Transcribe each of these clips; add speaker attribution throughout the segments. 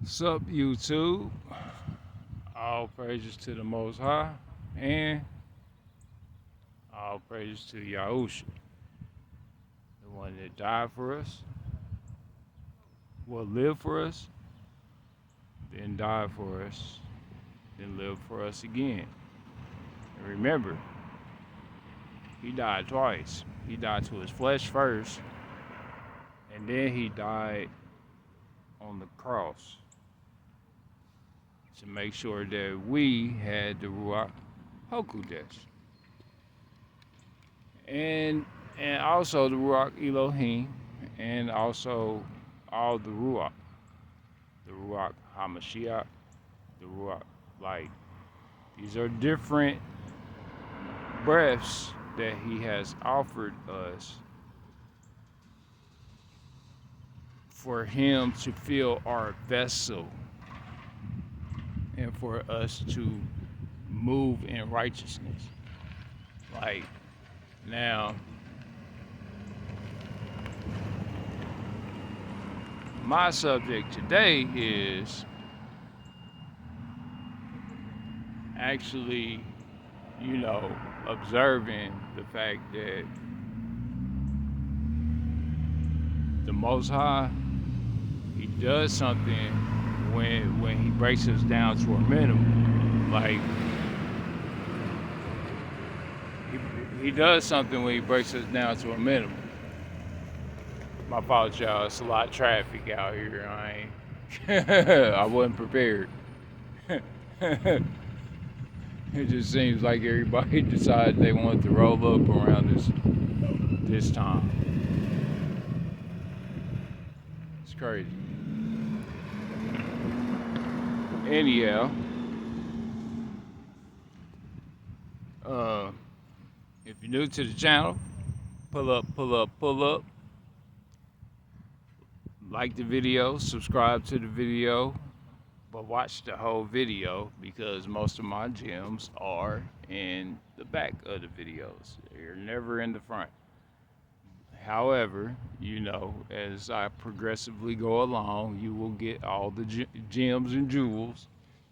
Speaker 1: Sup, YouTube? All praises to the Most High, and all praises to Yahusha, the one that died for us, will live for us, then died for us, then lived for us again. And remember, he died twice. He died to his flesh first, and then he died on the cross to make sure that we had the RUACH HAKODESH. And also the RUACH Elohim, and also all the RUACH HaMashiach, the RUACH light. These are different breaths that he has offered us for him to fill our vessel and for us to move in righteousness. Like now, my subject today is actually, observing the fact that the Most High, he does something when he breaks us down to a minimum. Like he does something when he breaks us down to a minimum. My fault, y'all. It's a lot of traffic out here. I wasn't prepared. It just seems like everybody decided they wanted to roll up around this time. It's crazy. Anyhow, if you're new to the channel, pull up. Like the video, subscribe to the video, but watch the whole video because most of my gems are in the back of the videos. They're never in the front. However, as I progressively go along, you will get all the gems and jewels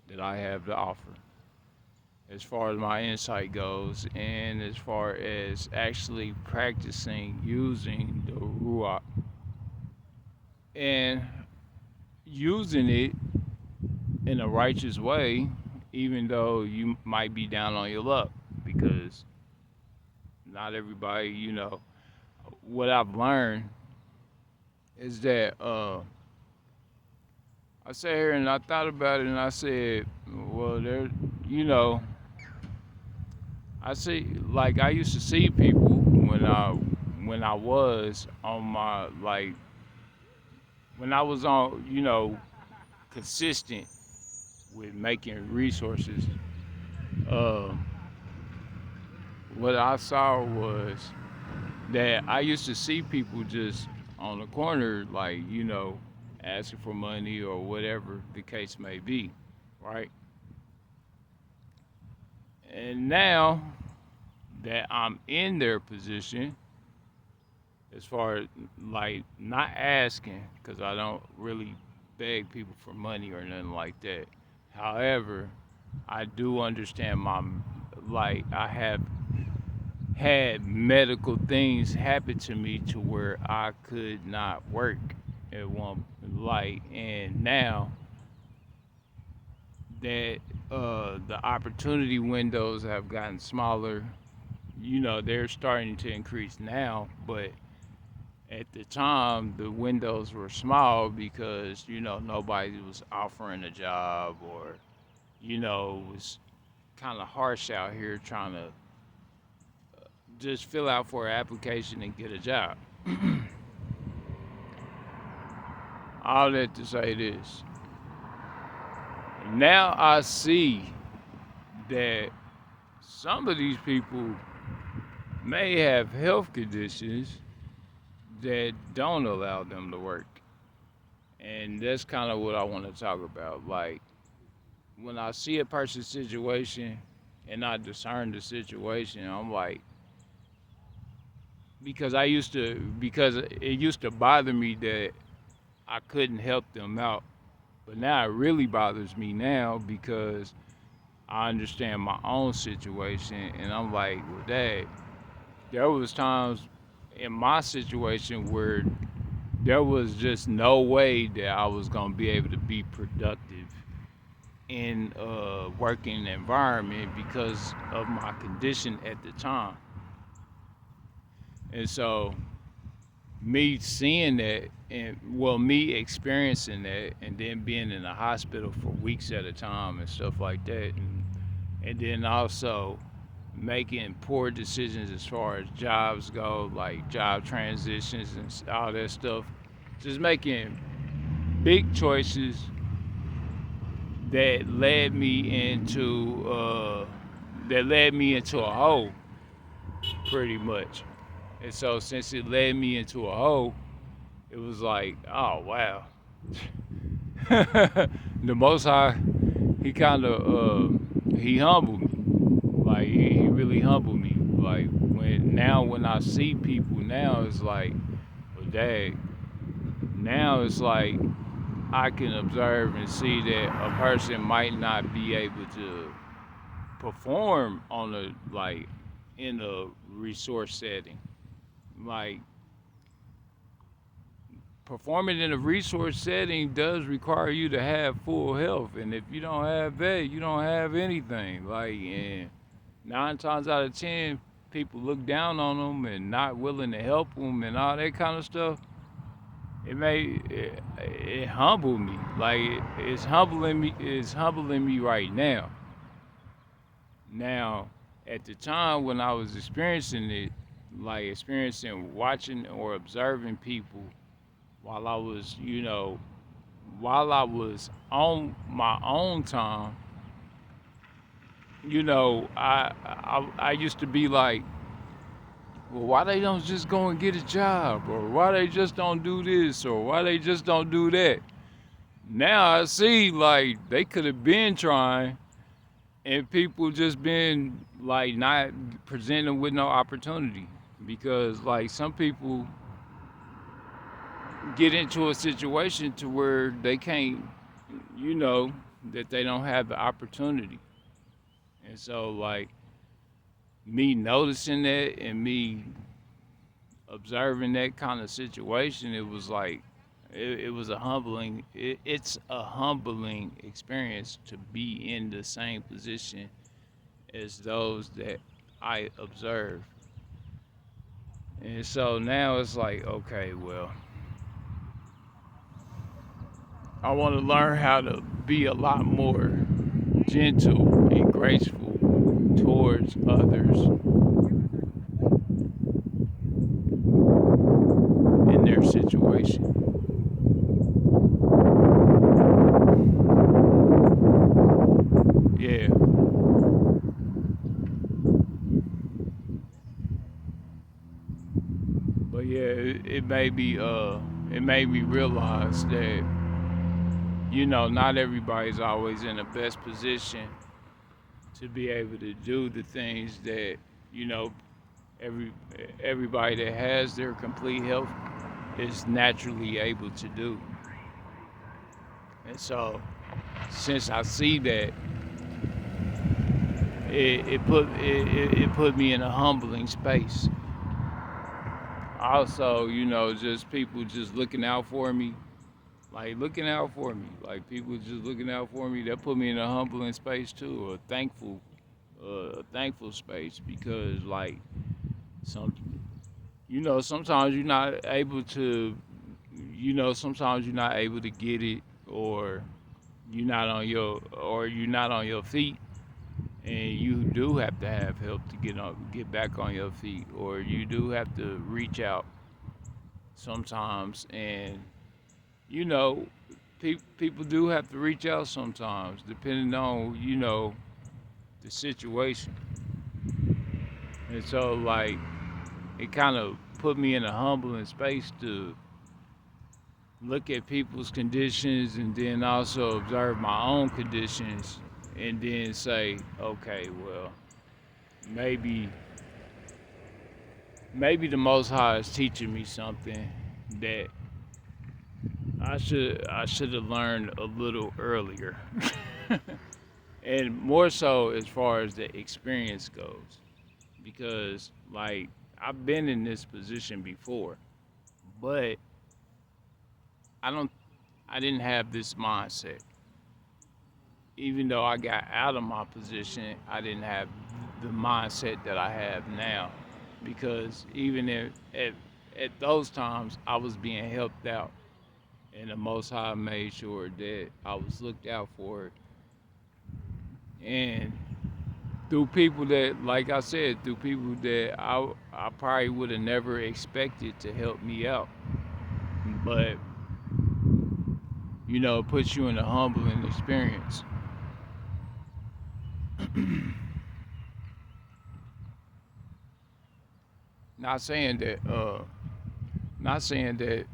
Speaker 1: that I have to offer as far as my insight goes, and as far as actually practicing using the RUACH and using it in a righteous way, even though you might be down on your luck, because not everybody, what I've learned is that I sat here and I thought about it and I said, well, I see, like I used to see people when I was on my, like, when I was on, consistent with making resources, what I saw was that I used to see people just on the corner, like, asking for money or whatever the case may be, right? And now that I'm in their position, as far as like not asking, because I don't really beg people for money or nothing like that. However, I do understand I have had medical things happen to me to where I could not work at one, and now that the opportunity windows have gotten smaller, they're starting to increase now, but at the time the windows were small because nobody was offering a job, or it was kind of harsh out here trying to just fill out for an application and get a job. All that to say this. Now I see that some of these people may have health conditions that don't allow them to work. And that's kind of what I want to talk about. Like, when I see a person's situation and I discern the situation, I'm like, because it used to bother me that I couldn't help them out But now it really bothers me now because I understand my own situation, and I'm like, well, Dad, there was times in my situation where there was just no way that I was gonna be able to be productive in a working environment because of my condition at the time. And so me seeing that and well me experiencing that and then being in the hospital for weeks at a time and stuff like that and then also making poor decisions as far as jobs go, like job transitions and all that stuff, just making big choices that led me into a hole pretty much. And so since it led me into a hole, it was like, oh wow. The Most High, he kind of he humbled me. Like he really humbled me. Like when I see people now, it's like, well, dang. Now it's like I can observe and see that a person might not be able to perform on a like in a resource setting. Like performing in a resource setting does require you to have full health, and if you don't have that, you don't have anything. Like, and 9 times out of 10, people look down on them and not willing to help them and all that kind of stuff. It humbled me. Like it's humbling me. It's humbling me right now. Now, at the time when I was experiencing it, like experiencing watching or observing people while I was, while I was on my own time, I used to be like, well, why they don't just go and get a job, or why they just don't do this, or why they just don't do that. Now I see like they could have been trying, and people just been like not presenting with no opportunity because like some people get into a situation to where they can't, you know, that they don't have the opportunity. And so like me noticing that and me observing that kind of situation, it was like it was a humbling it's a humbling experience to be in the same position as those that I observe. And so now it's like, okay, well, I want to learn how to be a lot more gentle and graceful towards others in their situation. Yeah, but yeah, it made me realize that not everybody's always in the best position to be able to do the things that you know every everybody that has their complete health is naturally able to do. And so since I see that, it put me in a humbling space. Also, just people just looking out for me, like looking out for me, like people just looking out for me. That put me in a humbling space too, a thankful space because like some, sometimes you're not able to, sometimes you're not able to get it, or you're not on your feet, and you do have to have help to get back on your feet, or you do have to reach out sometimes, and you know, people do have to reach out sometimes, depending on the situation. And so, like, it kind of put me in a humbling space to look at people's conditions and then also observe my own conditions and then say, okay, well, maybe maybe the Most High is teaching me something that I should have learned a little earlier, and more so as far as the experience goes, because like I've been in this position before, but I don't I didn't have this mindset. Even though I got out of my position, I didn't have the mindset that I have now, because even if at those times I was being helped out, and the Most High made sure that I was looked out for, and through people that, like I said, through people that I probably would have never expected to help me out, but it puts you in a humbling experience. Not saying that, not saying that,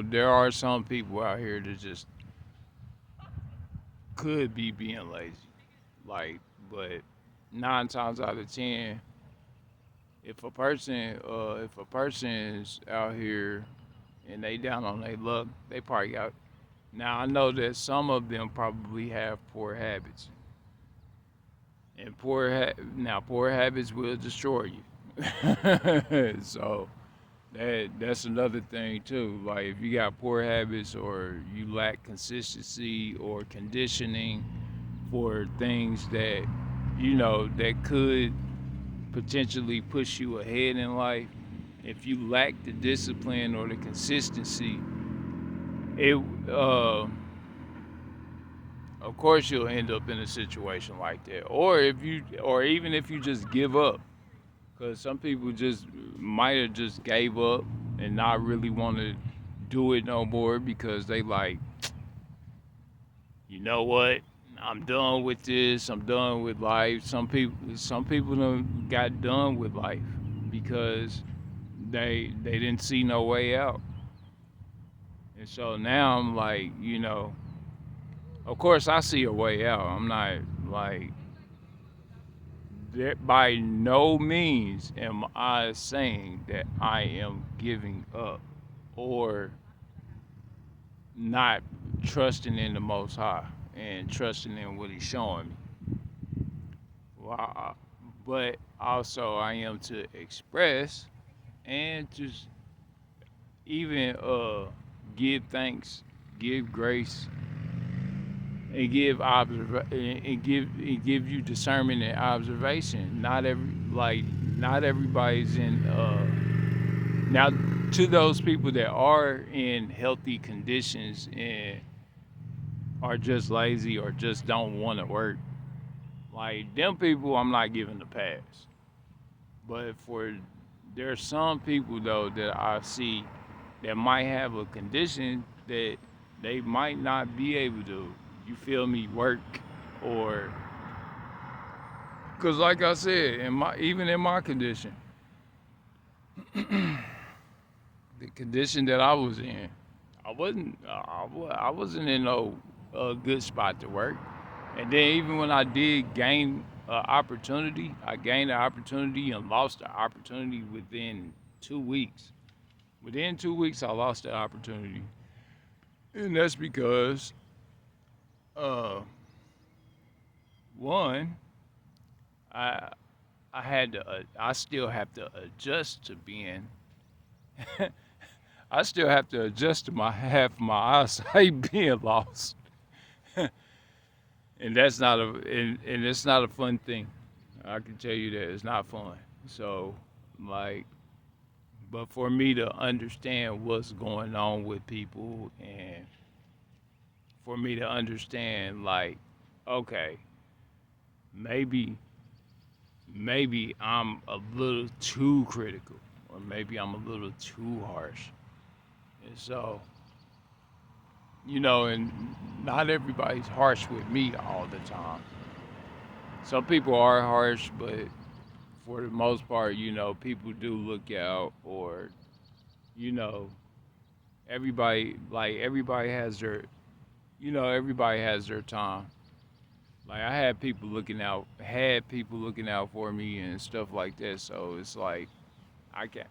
Speaker 1: there are some people out here that just could be being lazy, like, but 9 times out of 10, if a person's out here and they down on their luck, they probably got. Now I know that some of them probably have poor habits, and poor habits will destroy you. So that's another thing too. Like if you got poor habits or you lack consistency or conditioning for things that that could potentially push you ahead in life, if you lack the discipline or the consistency, it of course you'll end up in a situation like that. Or even if you just give up, because some people just might have just gave up and not really want to do it no more because they like, you know what? I'm done with this. I'm done with life. Some people done got done with life because they didn't see no way out. And so now I'm like, of course I see a way out. I'm not like that. By no means am I saying that I am giving up or not trusting in the Most High and trusting in what He's showing me. Well, but also I am to express and to even give thanks, give grace, and give you discernment and observation. Not everybody's in now, to those people that are in healthy conditions and are just lazy or just don't want to work, like them people I'm not giving the pass. But there's some people though that I see that might have a condition that they might not be able to, you feel me, work, or because like I said, even in my condition, the condition that I was in, I wasn't in no good spot to work. And then even when I did gain opportunity, I gained the opportunity and lost the opportunity within 2 weeks. Within 2 weeks, I lost the opportunity, and that's because uh, one, I I still have to adjust to being. I still have to adjust to my half my eyesight being lost, and that's not and it's not a fun thing. I can tell you that it's not fun. So, like, but for me to understand what's going on with people, and for me to understand, like, okay, maybe maybe I'm a little too critical, or maybe I'm a little too harsh, and so and not everybody's harsh with me all the time. Some people are harsh, but for the most part, people do look out, or you know, everybody has their time. Like I had people looking out for me and stuff like that. So it's like I can,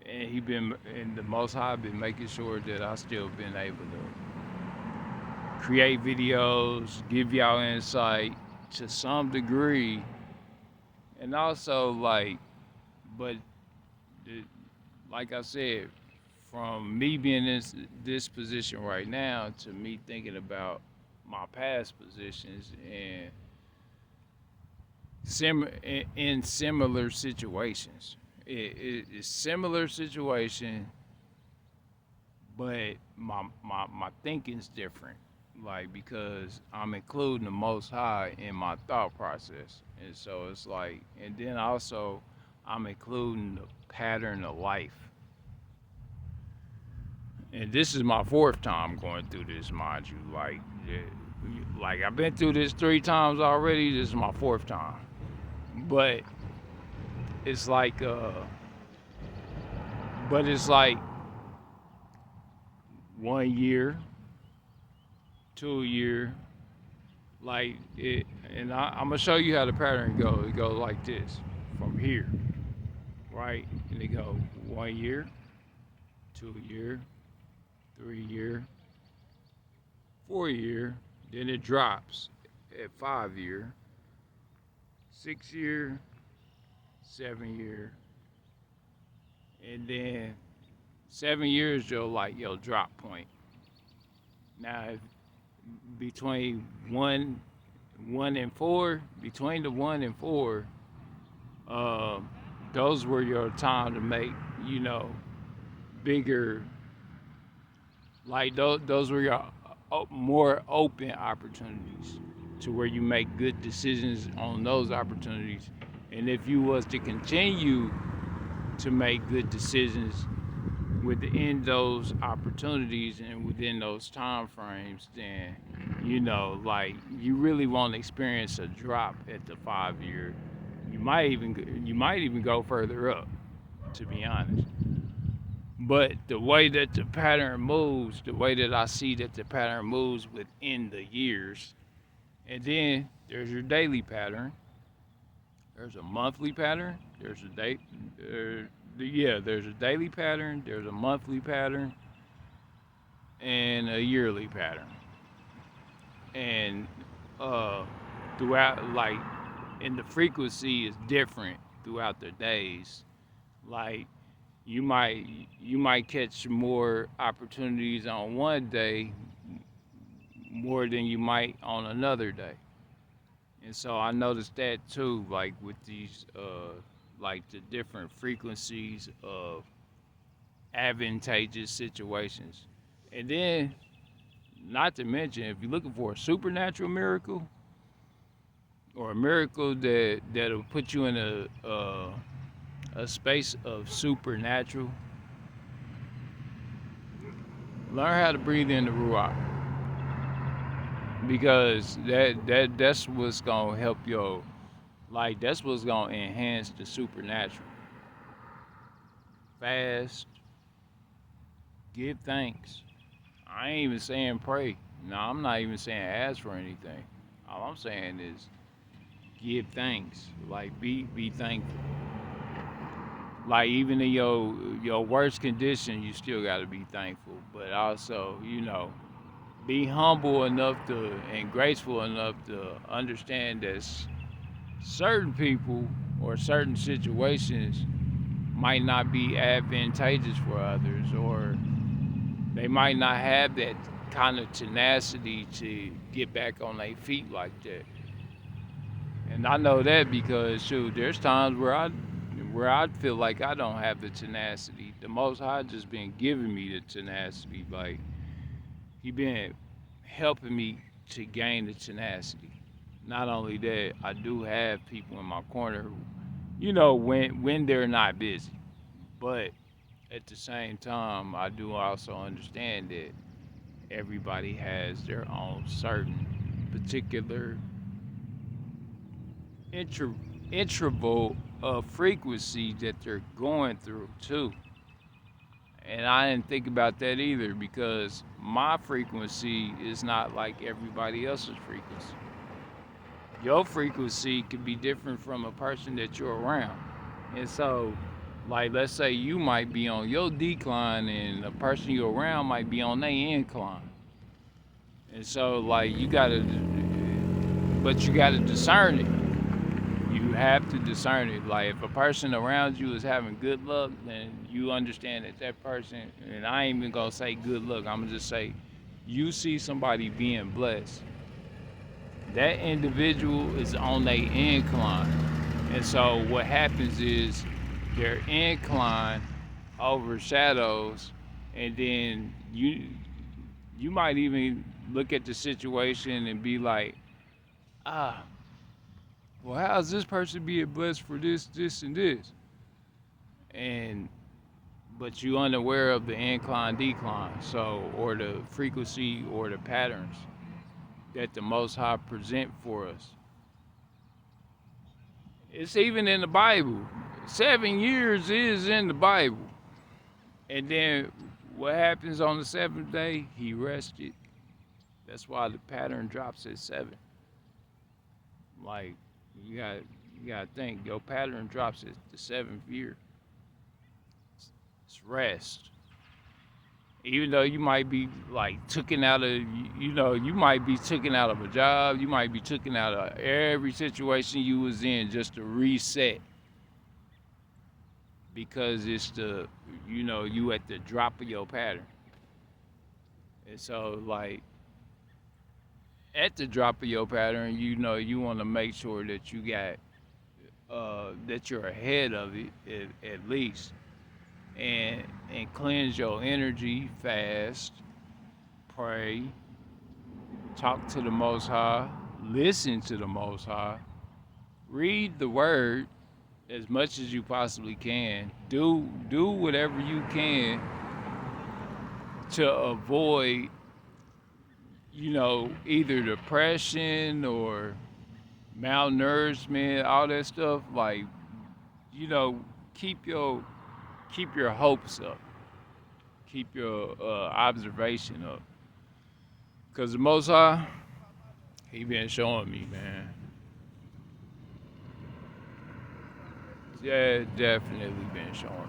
Speaker 1: and he been, and the Most High been making sure that I still been able to create videos, give y'all insight to some degree, and also like, but the, like I said, from me being in this position right now to me thinking about my past positions and in similar situations. It's similar situation, but my thinking's different. Like because I'm including the Most High in my thought process, and so it's like, and then also I'm including the pattern of life. And this is my fourth time going through this, mind you. Like I've been through this 3 times already. This is my fourth time, but it's like, but it's like 1 year, 2 year, like it. And I'm gonna show you how the pattern goes. It goes like this, from here, right? And it go 1 year, 2 year, 3 year, 4 year. Then it drops at 5 year, 6 year, 7 year, and then 7 years your drop point. Now if between one and four, between the 1 and 4, uh, those were your time to make, bigger, like those were your more open opportunities to where you make good decisions on those opportunities. And if you was to continue to make good decisions within those opportunities and within those time frames, then like you really won't experience a drop at the 5 year. You might even go further up, to be honest. But the way that the pattern moves, the way that I see that the pattern moves within the years, and then there's your daily pattern. There's a monthly pattern. There's a date. There's a daily pattern. There's a monthly pattern, and a yearly pattern. And uh, throughout, like, and the frequency is different throughout the days. Like you might you might catch more opportunities on one day more than you might on another day. And so I noticed that too, like with these, like the different frequencies of advantageous situations. And then, not to mention, if you're looking for a supernatural miracle or a miracle that'll put you in a space of supernatural, learn how to breathe in the RUACH, because that's what's gonna help your, like that's what's gonna enhance the supernatural. Fast, give thanks. I ain't even saying pray. No, I'm not even saying ask for anything. All I'm saying is give thanks. Like be thankful. Like even in your worst condition, you still got to be thankful. But also, be humble enough to and graceful enough to understand that certain people or certain situations might not be advantageous for others, or they might not have that kind of tenacity to get back on their feet like that. And I know that because shoot, there's times where I feel like I don't have the tenacity. The Most High just been giving me the tenacity. Like he been helping me to gain the tenacity. Not only that, I do have people in my corner who, when they're not busy. But at the same time, I do also understand that everybody has their own certain particular interval of frequency that they're going through too. And I didn't think about that either, because my frequency is not like everybody else's frequency. Your frequency could be different from a person that you're around. And so Like, let's say you might be on your decline and the person you're around might be on their incline. And so, like, but you gotta discern it. You have to discern it. Like, if a person around you is having good luck, then you understand that that person, and I ain't even gonna say good luck, I'm gonna just say, you see somebody being blessed. That individual is on their incline. And so what happens is their incline overshadows, and then you might even look at the situation and be like, ah, well, how's this person being blessed for this, this, and this? And but you unaware of the incline decline, so or the frequency or the patterns that the Most High present for us. It's even in the Bible. 7 years is in the Bible. And then what happens on the seventh day? He rested. That's why the pattern drops at 7. Like, you gotta think, your pattern drops at the 7th year. It's rest. Even though you might be like taken out of, you might be taken out of a job, you might be taken out of every situation you was in just to reset. Because it's you at the drop of your pattern. And so, like, at the drop of your pattern, you want to make sure that you got, that you're ahead of it at least. And cleanse your energy, fast, pray, talk to the Most High, listen to the Most High, read the Word as much as you possibly can. Do whatever you can to avoid, either depression or malnourishment, all that stuff. Like, keep your hopes up, keep your observation up, because the Most High, He been showing me, man. Yeah, definitely been showing me.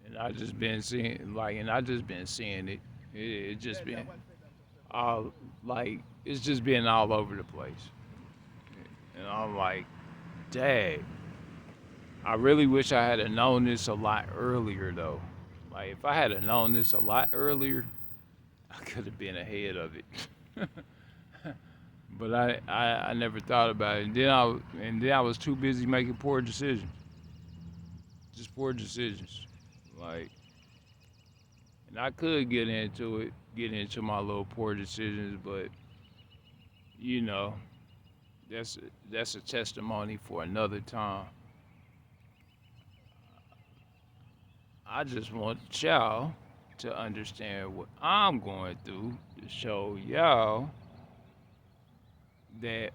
Speaker 1: And I just been seeing, it. It just been all, like, it's just been all over the place. And I'm like, dang, I really wish I had known this a lot earlier, though. Like, if I had known this a lot earlier, I could have been ahead of it. But I never thought about it. And then I was too busy making poor decisions. Just poor decisions. Like, and I could get into my little poor decisions, but that's a testimony for another time. I just want y'all to understand what I'm going through to show y'all that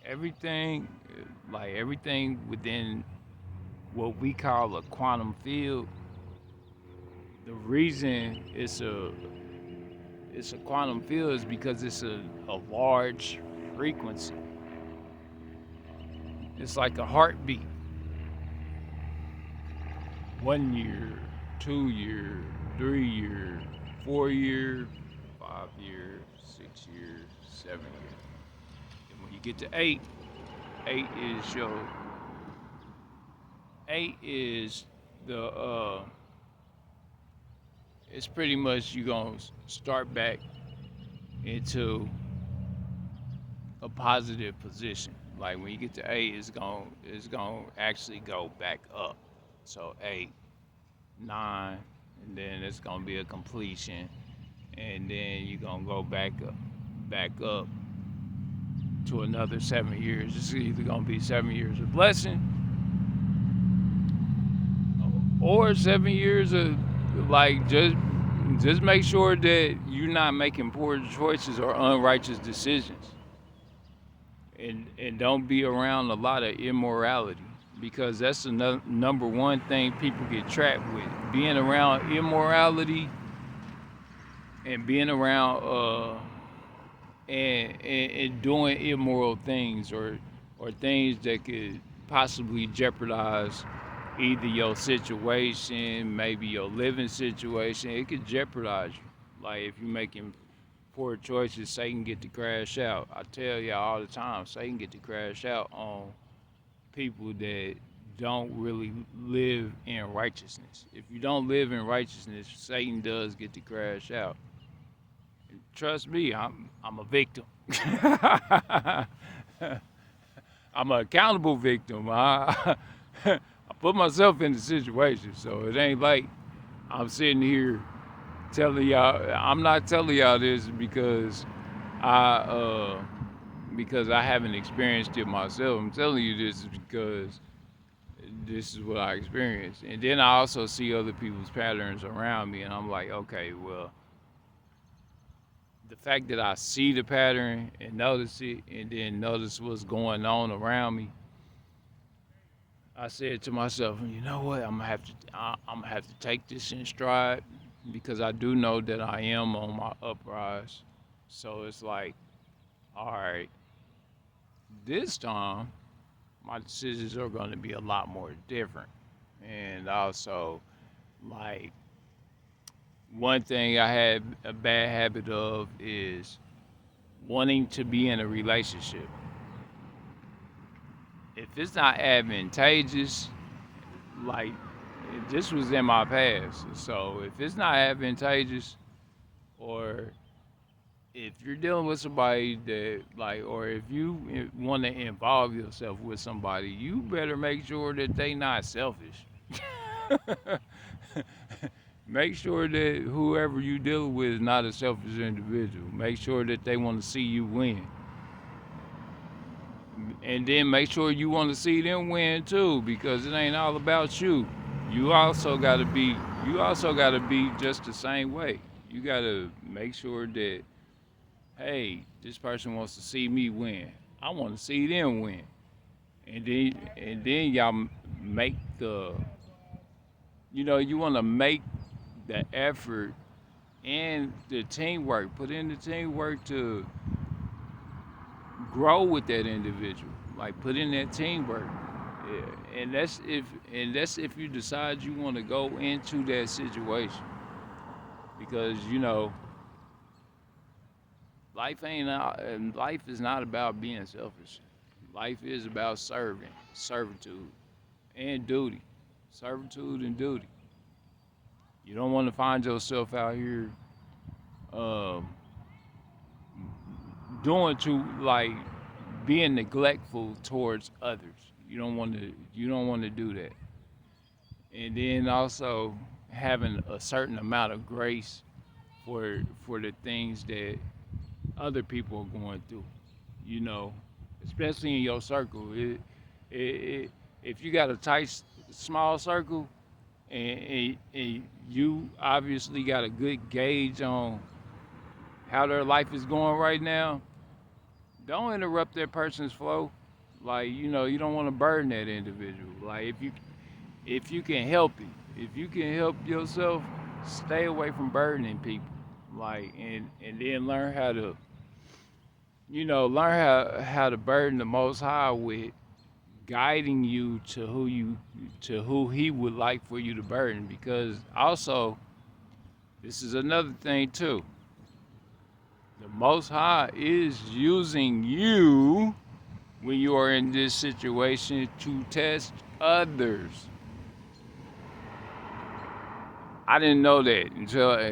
Speaker 1: everything within what we call a quantum field, the reason it's a quantum field is because it's a large frequency. It's like a heartbeat. 1 year, 2 year, 3 year, 4 year, 5 years, 6 years, 7 years. And when you get to 8, 8 is the it's pretty much you gonna start back into a positive position. Like, when you get to 8, it's gonna actually go back up. So 8, 9, and then it's gonna be a completion, and then you're gonna go back up to another 7 years. It's either gonna be 7 years of blessing or 7 years of, like, just make sure that you're not making poor choices or unrighteous decisions, and don't be around a lot of immorality, because that's the number one thing people get trapped with: being around immorality and being around and doing immoral things or things that could possibly jeopardize either your situation, maybe your living situation. It could jeopardize you. Like if you're making poor choices, Satan get to crash out. I tell y'all all the time, Satan get to crash out on people that don't really live in righteousness. If you don't live in righteousness, Satan does get to crash out. And trust me, I'm a victim. I'm an accountable victim. I put myself in the situation, so it ain't like I'm sitting here telling y'all. I'm not telling y'all this I uh because I haven't experienced it myself. I'm telling you this because this is what I experienced. And then I also see other people's patterns around me, and I'm like, okay, well, the fact that I see the pattern and notice it, and then notice what's going on around me, I said to myself, you know what? I'm gonna have to take this in stride because I do know that I am on my uprise. So it's like, all right, this time my decisions are going to be a lot more different. And also, like, one thing I had a bad habit of is wanting to be in a relationship. If it's not advantageous, like, this was in my past. So if it's not advantageous, or if you're dealing with somebody that, like, or if you want to involve yourself with somebody, you better make sure that they not selfish. Make sure that whoever you deal with is not a selfish individual. Make sure that they want to see you win. And then make sure you want to see them win too, because it ain't all about you. You also gotta be just the same way. You gotta make sure that, hey, this person wants to see me win. I want to see them win. And then y'all make you want to make the effort and the teamwork. Put in the teamwork to grow with that individual. Like put in that teamwork. Yeah. And that's if you decide you want to go into that situation. Because life is not about being selfish. Life is about servitude, and duty. Servitude and duty. You don't want to find yourself out here um, doing too like being neglectful towards others. You don't want to do that. And then also having a certain amount of grace for the things that other people are going through. You know, especially in your circle. If you got a tight, small circle, and you obviously got a good gauge on how their life is going right now, don't interrupt that person's flow. Like you don't want to burden that individual. Like if you can help it, if you can help yourself, stay away from burdening people. Like and then learn how to burden the Most High with guiding you to who He would like for you to burden. Because also, this is another thing too. The Most High is using you when you are in this situation to test others. I didn't know that until I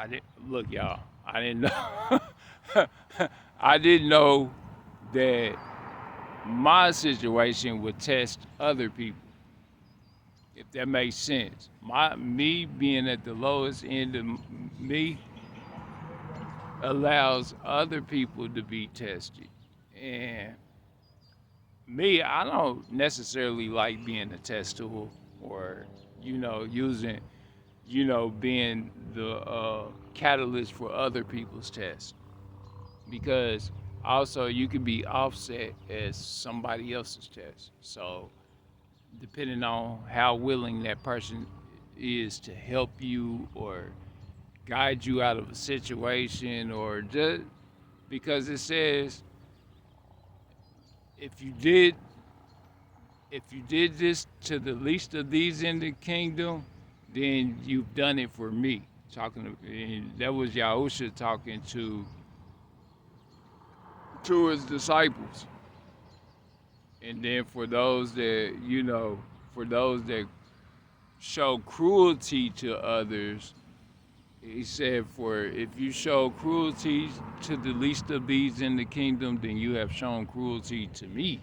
Speaker 1: didn't look, y'all. I didn't know. I didn't know that my situation would test other people, if that makes sense. Me being at the lowest end of me allows other people to be tested. And me, I don't necessarily like being a test tool or, using, being the catalyst for other people's tests. Because also you can be offset as somebody else's test. So depending on how willing that person is to help you or guide you out of a situation or just because it says if you did this to the least of these in the kingdom, then you've done it for me. And that was Yahusha talking to his disciples. And then for those that, for those that show cruelty to others, he said, for if you show cruelty to the least of these in the kingdom, then you have shown cruelty to me.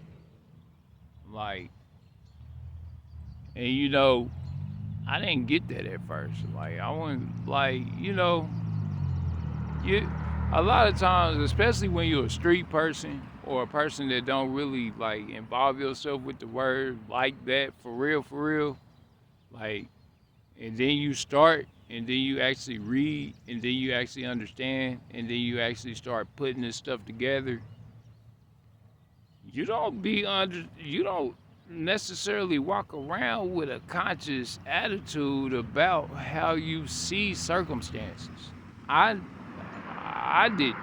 Speaker 1: Like, and I didn't get that at first. Like, I wasn't, like, you, a lot of times, especially when you're a street person or a person that don't really, like, involve yourself with the word like that, for real, like, and then you start, and then you actually read, and then you actually understand, and then you actually start putting this stuff together, you don't necessarily walk around with a conscious attitude about how you see circumstances. I didn't.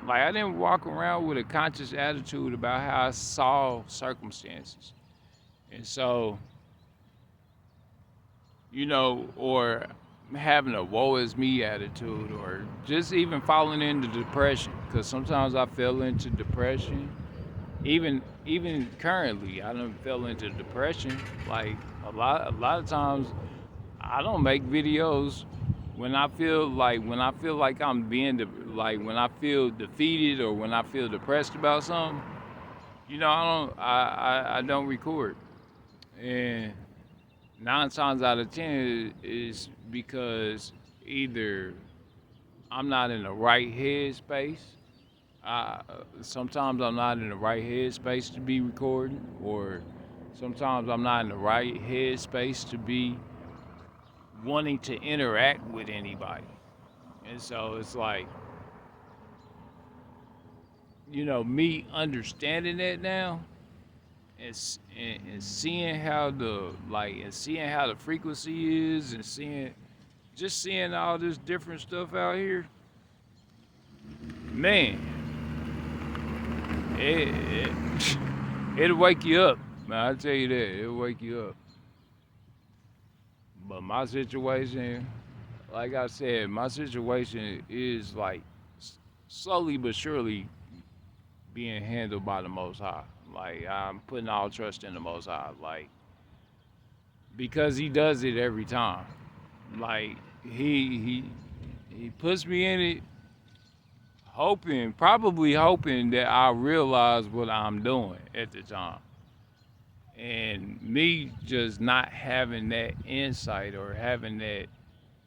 Speaker 1: Like, I didn't walk around with a conscious attitude about how I saw circumstances. And so, or having a woe is me attitude, or just even falling into depression. Because sometimes I fell into depression. Even currently, I done fell into depression. Like, a lot of times, I don't make videos when I feel like I'm being when I feel defeated or when I feel depressed about something. I don't record. And 9 times out of 10 is because either I'm not in the right headspace. Sometimes I'm not in the right headspace to be recording, or sometimes I'm not in the right headspace to be wanting to interact with anybody. And so it's like, me understanding that now, and seeing how the frequency is, and seeing all this different stuff out here, man, it'll wake you up, man. I tell you that, it'll wake you up. But my situation, like I said, my situation is like slowly but surely being handled by the Most High. Like, I'm putting all trust in the Most High, like, because He does it every time. Like, He puts me in it, probably hoping that I realize what I'm doing at the time. And me just not having that insight or having that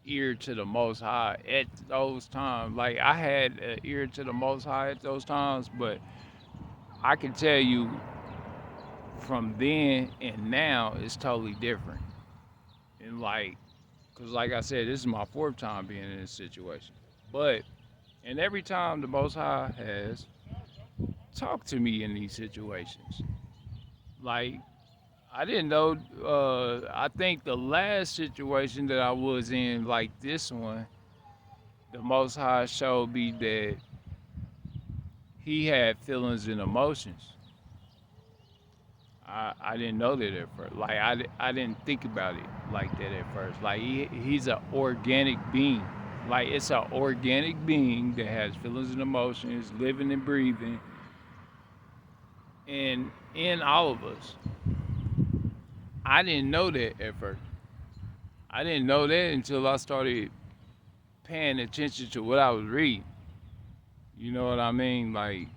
Speaker 1: ear to the Most High at those times. Like, I had an ear to the Most High at those times, but I can tell you from then and now, it's totally different. And because like I said, this is my 4th time being in this situation. And every time the Most High has talked to me in these situations. Like, I didn't know, I think the last situation that I was in, like this one, the Most High showed me that He had feelings and emotions. I didn't know that at first. Like, I didn't think about it like that at first. Like, he's an organic being. Like, it's an organic being that has feelings and emotions, living and breathing, and in all of us. I didn't know that at first. I didn't know that until I started paying attention to what I was reading. You know what I mean? Like,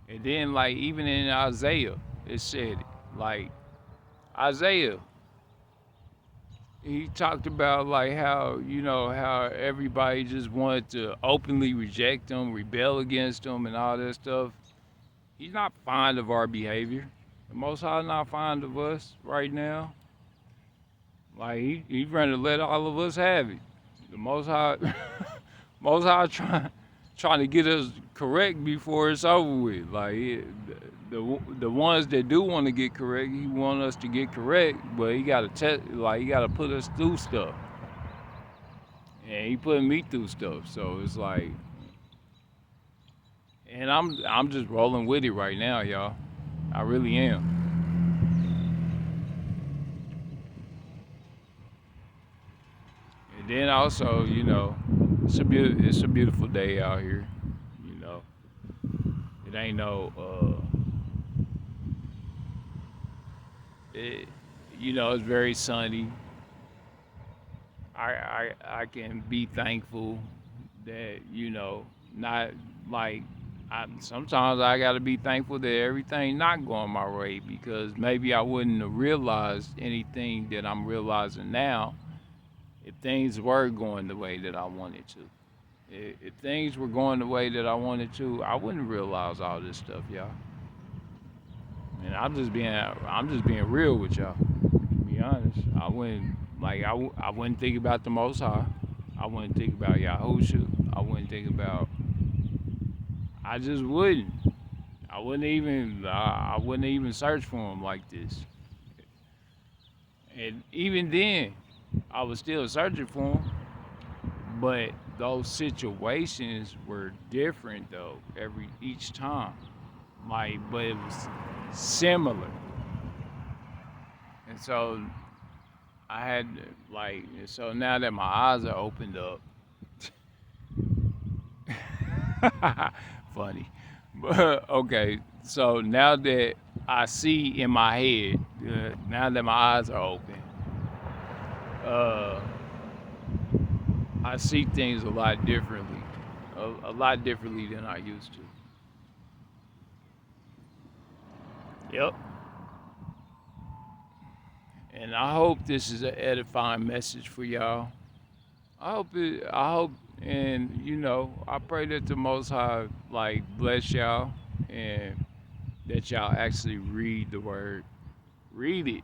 Speaker 1: and then, like, even in Isaiah, it said it. Like, Isaiah, he talked about, like, how everybody just wanted to openly reject him, rebel against him, and all that stuff. He's not fond of our behavior. The Most High not fond of us right now. Like, he's trying to let all of us have it. The Most High, Most High trying to get us correct before it's over with. Like, the ones that do want to get correct, He want us to get correct, but He got to He got to put us through stuff. And He put me through stuff. So it's like, And I'm just rolling with it right now, y'all. I really am. And then also, it's a beautiful day out here. You know, it ain't no it, it's very sunny. I can be thankful that not like sometimes I got to be thankful that everything not going my way because maybe I wouldn't have realized anything that I'm realizing now if things were going the way that I wanted to. If things were going the way that I wanted to, I wouldn't realize all this stuff, y'all. And I'm just being real with y'all. To be honest, I wouldn't think about the Most High. I wouldn't think about Yahusha. I wouldn't think about. I just wouldn't. I wouldn't even search for him like this. And even then, I was still searching for him. But those situations were different though. Each time, but it was similar. And so I had so now that my eyes are opened up, funny, but okay. So now that I see in my head, now that my eyes are open, uh, I see things a lot differently, a lot differently than I used to. Yep. And I hope this is an edifying message for y'all. I hope, and I pray that the Most High bless y'all, and that y'all actually read the word, read it,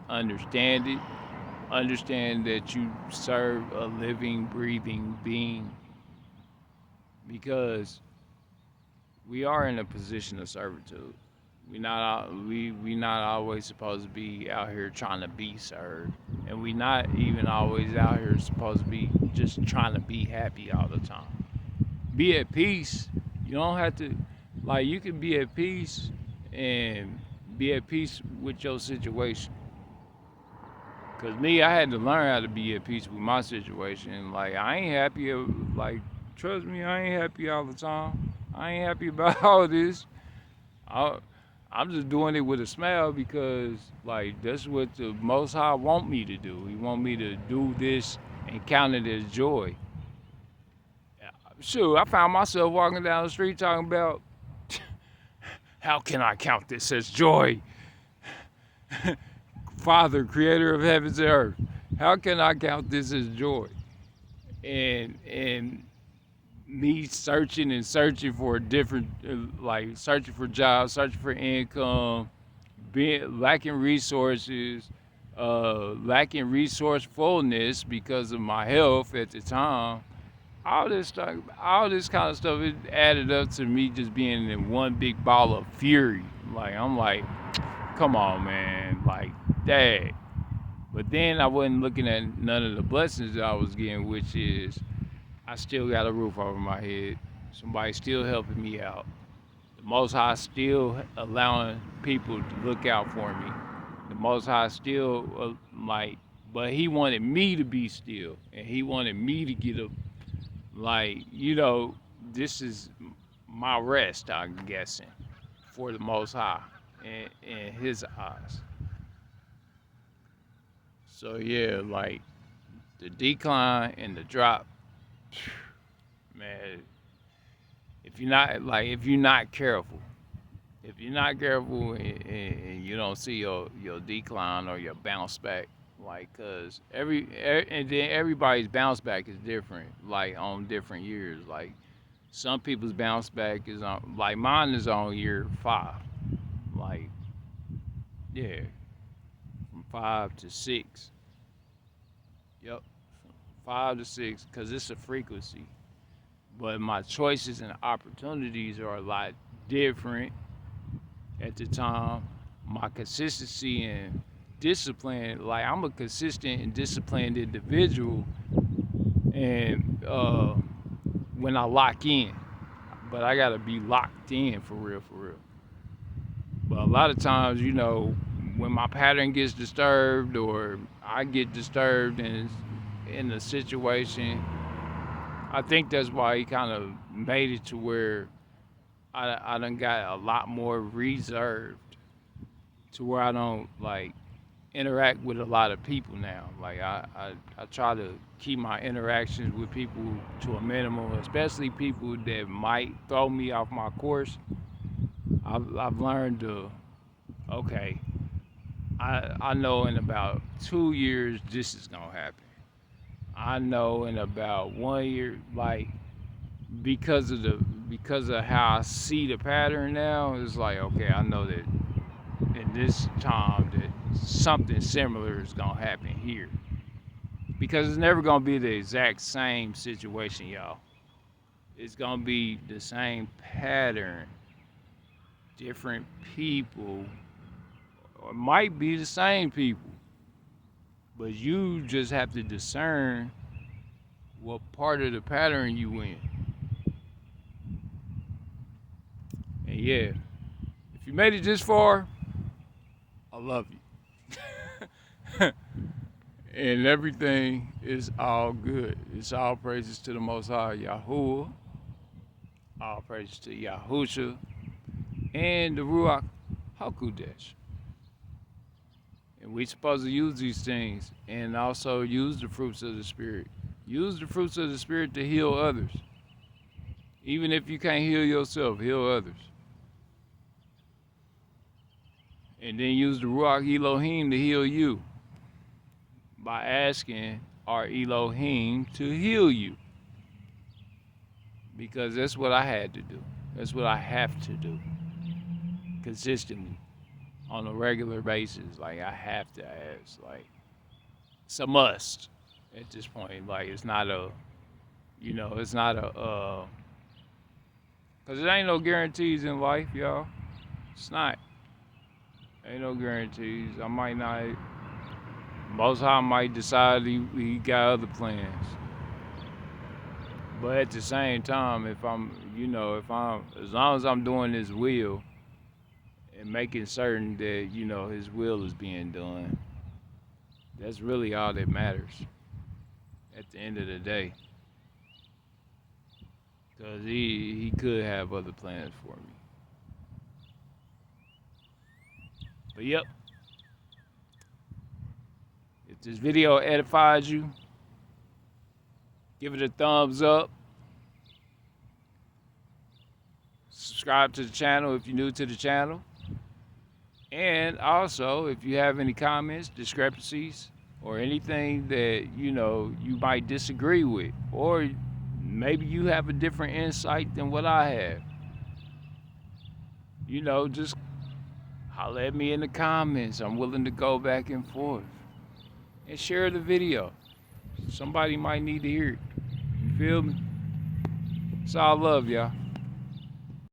Speaker 1: understand that you serve a living, breathing being, because we are in a position of servitude. We not always supposed to be out here trying to be served, and we not even always out here supposed to be just trying to be happy all the time. Be at peace. You don't have to you can be at peace and be at peace with your situation. Cause me, I had to learn how to be at peace with my situation. I ain't happy. Trust me, I ain't happy all the time. I ain't happy about all this. I, I'm just doing it with a smile because that's what the Most High want me to do. He want me to do this and count it as joy. Sure, I found myself walking down the street talking about how can I count this as joy? Father, creator of heavens and earth. How can I count this as joy? And me searching and searching for different, searching for jobs, searching for income, being lacking resources, lacking resourcefulness because of my health at the time. All this stuff, all this kind of stuff, it added up to me just being in one big ball of fury. I'm like, come on, man, dang. But then I wasn't looking at none of the blessings that I was getting, which is I still got a roof over my head. Somebody still helping me out. The Most High still allowing people to look out for me. The Most High still but He wanted me to be still, and He wanted me to get up. This is my rest, I'm guessing, for the Most High in His eyes. So yeah, the decline and the drop, man. If you're not careful and you don't see your decline or your bounce back, cause and then everybody's bounce back is different, on different years. Some people's bounce back is on, mine is on year 5, like yeah, from 5 to 6. Yep, from 5 to 6, cause it's a frequency. But my choices and opportunities are a lot different at the time. My consistency and discipline, I'm a consistent and disciplined individual, and when I lock in, but I gotta be locked in for real, for real. But a lot of times, you know, when my pattern gets disturbed or I get disturbed in a situation, I think that's why he kind of made it to where I done got a lot more reserved to where I don't like interact with a lot of people now. Like I try to keep my interactions with people to a minimum, especially people that might throw me off my course. I've learned to, okay, I know in about 2 years this is gonna happen. I know in about 1 year, like because of how I see the pattern now, it's like okay, I know that in this time that something similar is gonna happen here. Because it's never gonna be the exact same situation, y'all. It's gonna be the same pattern, different people, or it might be the same people. But you just have to discern what part of the pattern you in. And yeah, if you made it this far, I love you. And everything is all good. It's all praises to the Most High Yahuwah. All praises to Yahusha and the RUACH HaKodesh. And we supposed to use these things and also use the fruits of the Spirit. Use the fruits of the Spirit to heal others. Even if you can't heal yourself, heal others. And then use the Ruach Elohim to heal you by asking our Elohim to heal you. Because that's what I had to do. That's what I have to do consistently on a regular basis. Like I have to ask. Like it's a must at this point. Like it's not a, you know, it's not a, cause there ain't no guarantees in life, y'all. It's not. Ain't no guarantees. I might not. Most High might decide he got other plans. But at the same time, if I'm, as long as I'm doing His will and making certain that, His will is being done, that's really all that matters at the end of the day. Because he could have other plans for me. But yep. If this video edifies you, give it a thumbs up. Subscribe to the channel if you're new to the channel. And also, if you have any comments, discrepancies, or anything that, you might disagree with, or maybe you have a different insight than what I have, just holler at me in the comments. I'm willing to go back and forth. And share the video. Somebody might need to hear it. You feel me? It's all love, y'all.